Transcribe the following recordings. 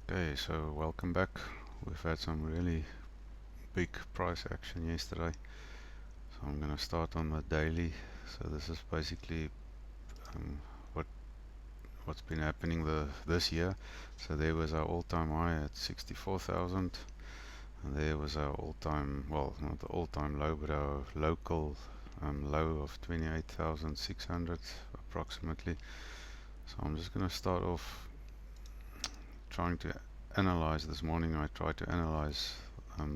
Okay, so welcome back. We've had some really big price action yesterday. So I'm going to start on the daily. So this is basically um, what what's been happening this year. So there was our all-time high at 64,000, and there was our all-time, well, not the all-time low, but our local low of 28,600 approximately. So I'm just going to start off trying to analyze. This morning I tried to analyze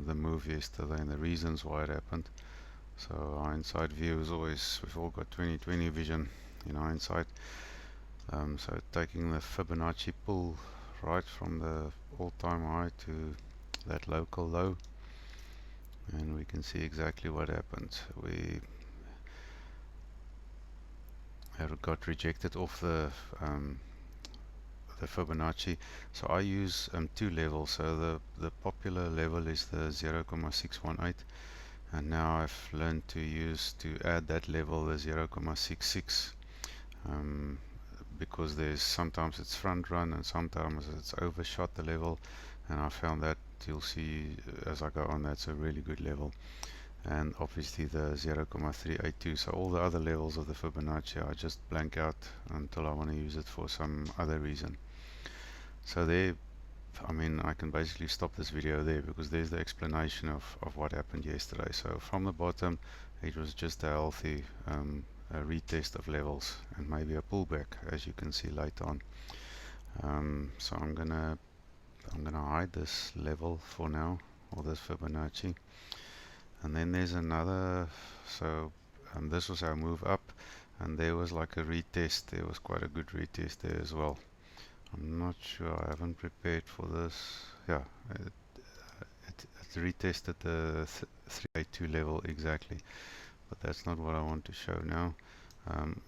the move yesterday and the reasons why it happened. So hindsight view is always, we've all got 2020 vision in hindsight. So taking the Fibonacci pull right from the all-time high to that local low, and we can see exactly what happened. We got rejected off the Fibonacci. So I use two levels. So the popular level is the 0.618, and now I've learned to add that level the 0.66, because there's sometimes it's front run and sometimes it's overshot the level, and I found that you'll see as I go on that's a really good level. And obviously the 0.382. So all the other levels of the Fibonacci I just blank out until I want to use it for some other reason. So there, I mean, I can basically stop this video there because there's the explanation of what happened yesterday. So from the bottom, it was just a healthy a retest of levels and maybe a pullback, as you can see later on. So I'm gonna hide this level for now, or this Fibonacci, and then there's another. So this was our move up, and there was like a retest. There was quite a good retest there as well. I'm not sure, I haven't prepared for this. Yeah, it retested the 382 level exactly, but that's not what I want to show now.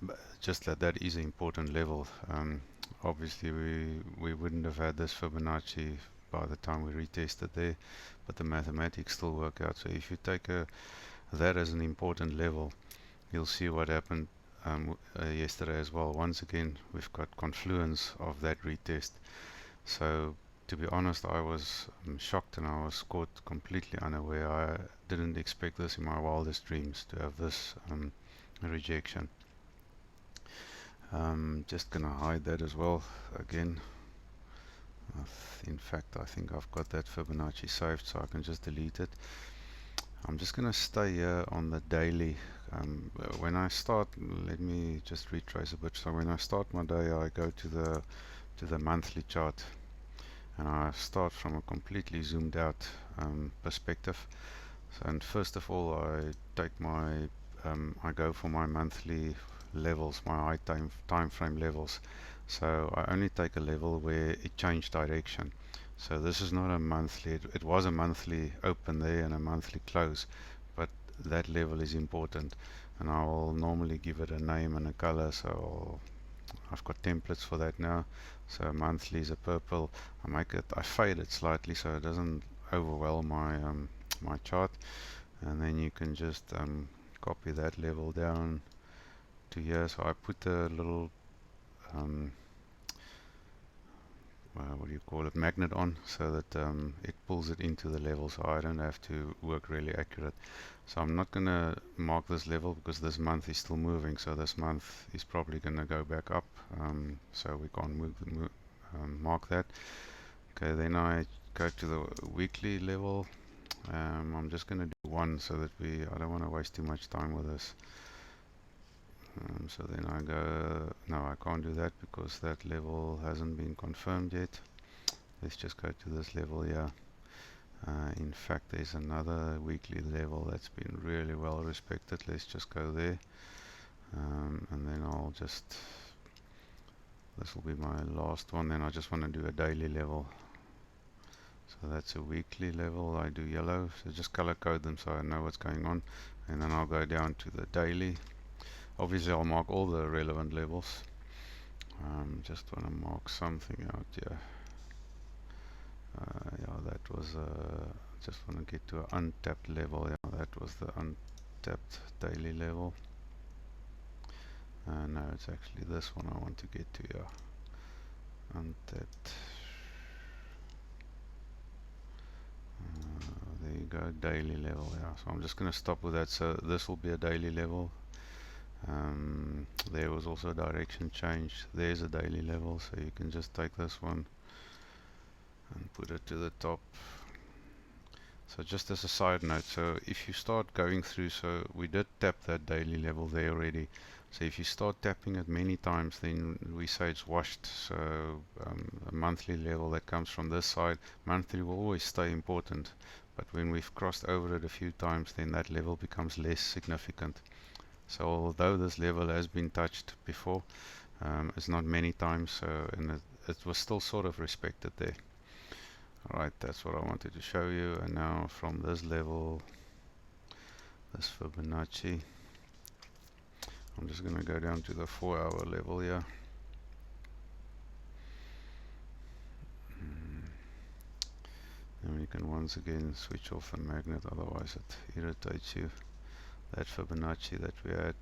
But just that is an important level. Obviously we wouldn't have had this Fibonacci by the time we retested there, but the mathematics still work out. So if you take that as an important level, you'll see what happened yesterday as well. Once again, we've got confluence of that retest. So to be honest, I was shocked, and I was caught completely unaware. I didn't expect this in my wildest dreams, to have this rejection. Just gonna hide that as well again. In fact, I think I've got that Fibonacci saved, so I can just delete it. I'm just gonna stay here on the daily. When I start, let me just retrace a bit. So when I start my day, I go to the monthly chart, and I start from a completely zoomed out perspective. So, and first of all, I take my I go for my monthly levels, my high time frame levels. So I only take a level where it changed direction. So this is not a monthly. It was a monthly open there and a monthly close, but that level is important, and I will normally give it a name and a color. So I've got templates for that now. So monthly is a purple. I fade it slightly so it doesn't overwhelm my chart, and then you can just copy that level down to here. So I put a little what do you call it, magnet on, so that it pulls it into the level, so I don't have to work really accurate. So I'm not going to mark this level because this month is still moving, so this month is probably going to go back up, so we can't mark that. Okay, then I go to the weekly level. I'm just going to do one so that I don't want to waste too much time with this. So then I go, no, I can't do that because that level hasn't been confirmed yet. Let's just go to this level here. In fact, there's another weekly level that's been really well respected. Let's just go there, and then this will be my last one. Then I just want to do a daily level. So that's a weekly level. I do yellow, so just color code them so I know what's going on, and then I'll go down to the daily. Obviously I'll mark all the relevant levels. Just want to mark something out here. Yeah, that was just want to get to an untapped level. Yeah, that was the untapped daily level. No, it's actually this one I want to get to. Yeah, untapped. go daily level. Yeah, so I'm just going to stop with that. So this will be a daily level. There was also a direction change. There's a daily level, so you can just take this one and put it to the top. So just as a side note, so if you start going through, so we did tap that daily level there already. So if you start tapping it many times, then we say it's washed. So a monthly level that comes from this side, monthly will always stay important. But when we've crossed over it a few times, then that level becomes less significant. So although this level has been touched before, it's not many times, and it was still sort of respected there. Alright, that's what I wanted to show you. And now from this level, this Fibonacci, I'm just going to go down to the 4-hour level here. And we can once again switch off the magnet, otherwise it irritates you. That Fibonacci that we had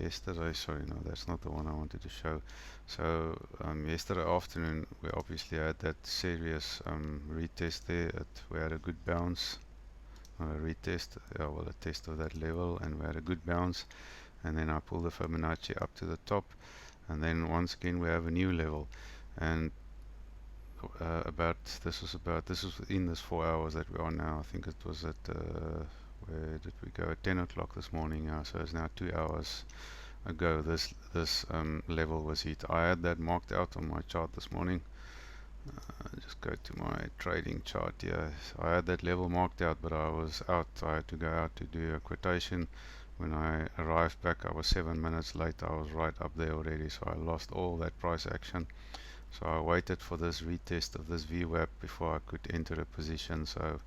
yesterday, sorry, no, that's not the one I wanted to show. So yesterday afternoon we obviously had that serious retest there. We had a good bounce, not a retest, well, a test of that level, and we had a good bounce, and then I pulled the Fibonacci up to the top, and then once again we have a new level. And this was in this 4 hours that we are now. I think it was at where did we go? At 10 o'clock this morning. So it's now 2 hours ago this level was hit. I had that marked out on my chart this morning. Just go to my trading chart here. I had that level marked out, but I was out. I had to go out to do a quotation. When I arrived back, I was 7 minutes late. I was right up there already, so I lost all that price action. So I waited for this retest of this VWAP before I could enter a position. So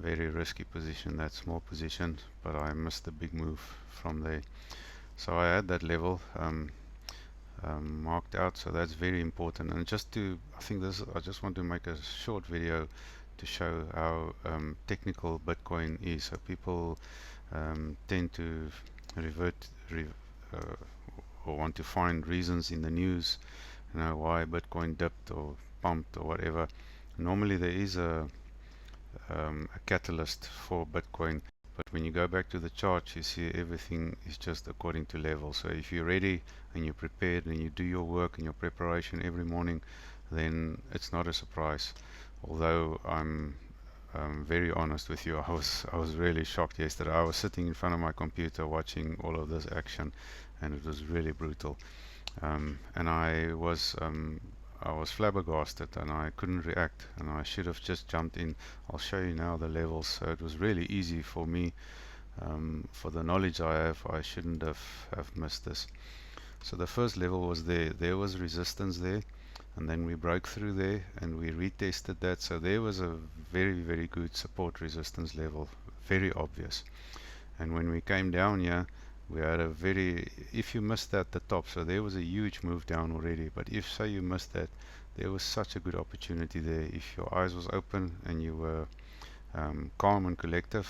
very risky position, that small position, but I missed the big move from there. So I had that level marked out, so that's very important. And I just want to make a short video to show how technical Bitcoin is. So people tend to or want to find reasons in the news, why Bitcoin dipped or pumped or whatever. Normally there is a catalyst for Bitcoin, but when you go back to the chart, you see everything is just according to level. So if you're ready and you're prepared and you do your work and your preparation every morning, then it's not a surprise. Although I'm very honest with you, I was really shocked yesterday. I was sitting in front of my computer watching all of this action, and it was really brutal. And I was flabbergasted, and I couldn't react, and I should have just jumped in. I'll show you now the levels. So it was really easy for me. For the knowledge I have, I shouldn't have missed this. So the first level was there. There was resistance there, and then we broke through there and we retested that. So there was a very, very good support resistance level, very obvious. And when we came down here, we had if you missed that, the top, so there was a huge move down already. But if say you missed that, there was such a good opportunity there. If your eyes was open and you were calm and collective,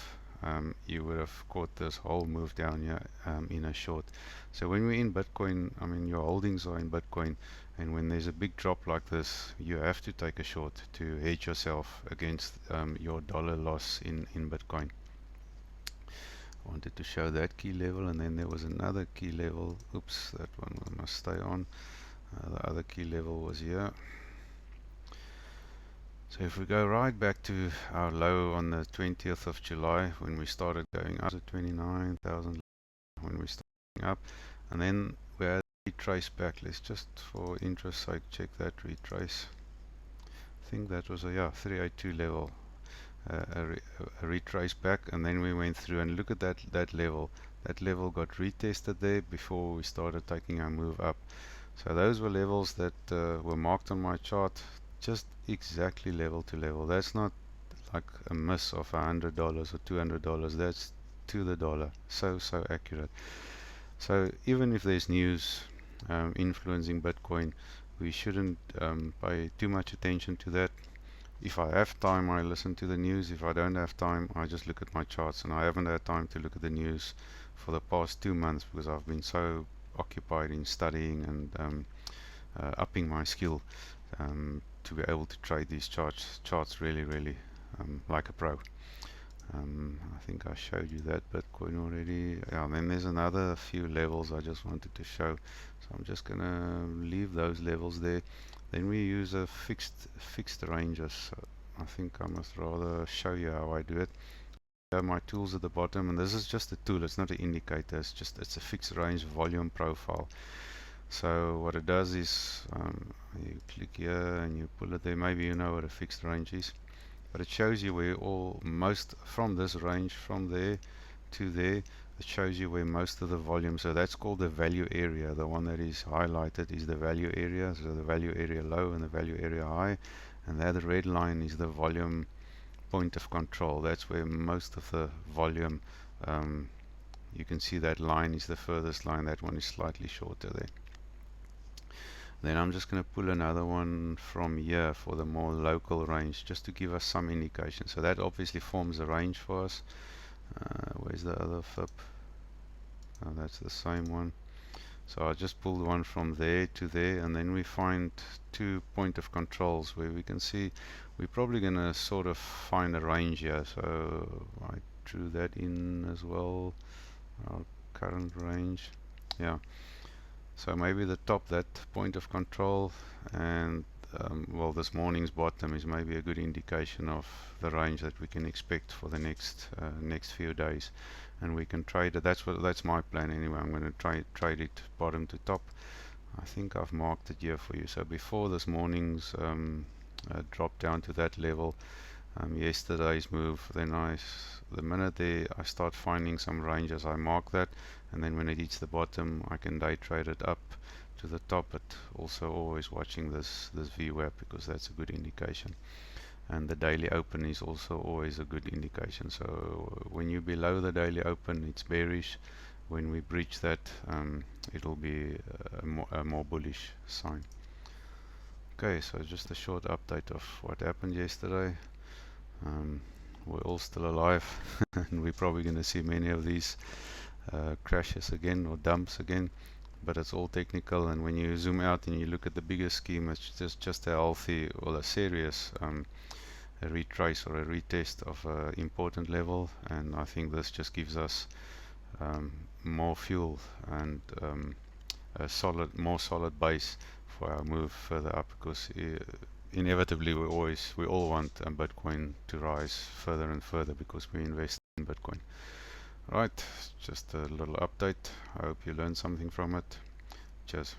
you would have caught this whole move down here in a short. So when we're in Bitcoin, I mean your holdings are in Bitcoin, and when there's a big drop like this, you have to take a short to hedge yourself against your dollar loss in Bitcoin. I wanted to show that key level, and then there was another key level. Oops, that one we must stay on. The other key level was here. So if we go right back to our low on the 20th of July, when we started going up to 29,000, when we started going up, and then we had a retrace back. Let's just, for interest sake, check that retrace. I think that was a 382 level. A retrace back, and then we went through, and look at that level. That level got retested there before we started taking our move up. So those were levels that were marked on my chart, just exactly level to level. That's not like a miss of $100 or $200. That's to the dollar. So accurate. So even if there's news influencing Bitcoin, we shouldn't pay too much attention to that. If I have time, I listen to the news. If I don't have time, I just look at my charts, and I haven't had time to look at the news for the past 2 months because I've been so occupied in studying and upping my skill to be able to trade these charts really like a pro. I think I showed you that Bitcoin already. Yeah, then there's another few levels I just wanted to show. So I'm just gonna leave those levels there. Then we use a fixed ranges. So I think I must rather show you how I do it. My tools at the bottom, and this is just a tool, it's not an indicator, it's a fixed range volume profile. So what it does is you click here and you pull it there. Maybe you know what a fixed range is, but it shows you where most from this range from there to there, it shows you where most of the volume, so that's called the value area. The one that is highlighted is the value area, so the value area low and the value area high, and that red line is the volume point of control. That's where most of the volume, you can see that line is the furthest line. That one is slightly shorter there. Then I'm just going to pull another one from here for the more local range, just to give us some indication. So that obviously forms a range for us. Where's the other flip? Oh, that's the same one. So I just pulled one from there to there, and then we find two point of controls where we can see we're probably going to sort of find a range here. So I drew that in as well, our current range. Yeah, so maybe the top, that point of control, and well, this morning's bottom is maybe a good indication of the range that we can expect for the next few days, and we can trade it. That's my plan anyway. I'm going to trade it bottom to top. I think I've marked it here for you. So before this morning's drop down to that level, yesterday's move, then the minute there I start finding some ranges, I mark that, and then when it hits the bottom I can day trade it up to the top, but also always watching this VWAP, because that's a good indication. And the daily open is also always a good indication. So when you're below the daily open, it's bearish. When we breach that, it'll be a more bullish sign. Okay, so just a short update of what happened yesterday. We're all still alive and we're probably going to see many of these crashes again or dumps again, but it's all technical. And when you zoom out and you look at the bigger scheme, it's just a healthy or a serious a retrace or a retest of an important level, and I think this just gives us more fuel and a more solid base for our move further up, because inevitably we all want Bitcoin to rise further and further because we invest in Bitcoin. Right, just a little update. I hope you learned something from it. Cheers.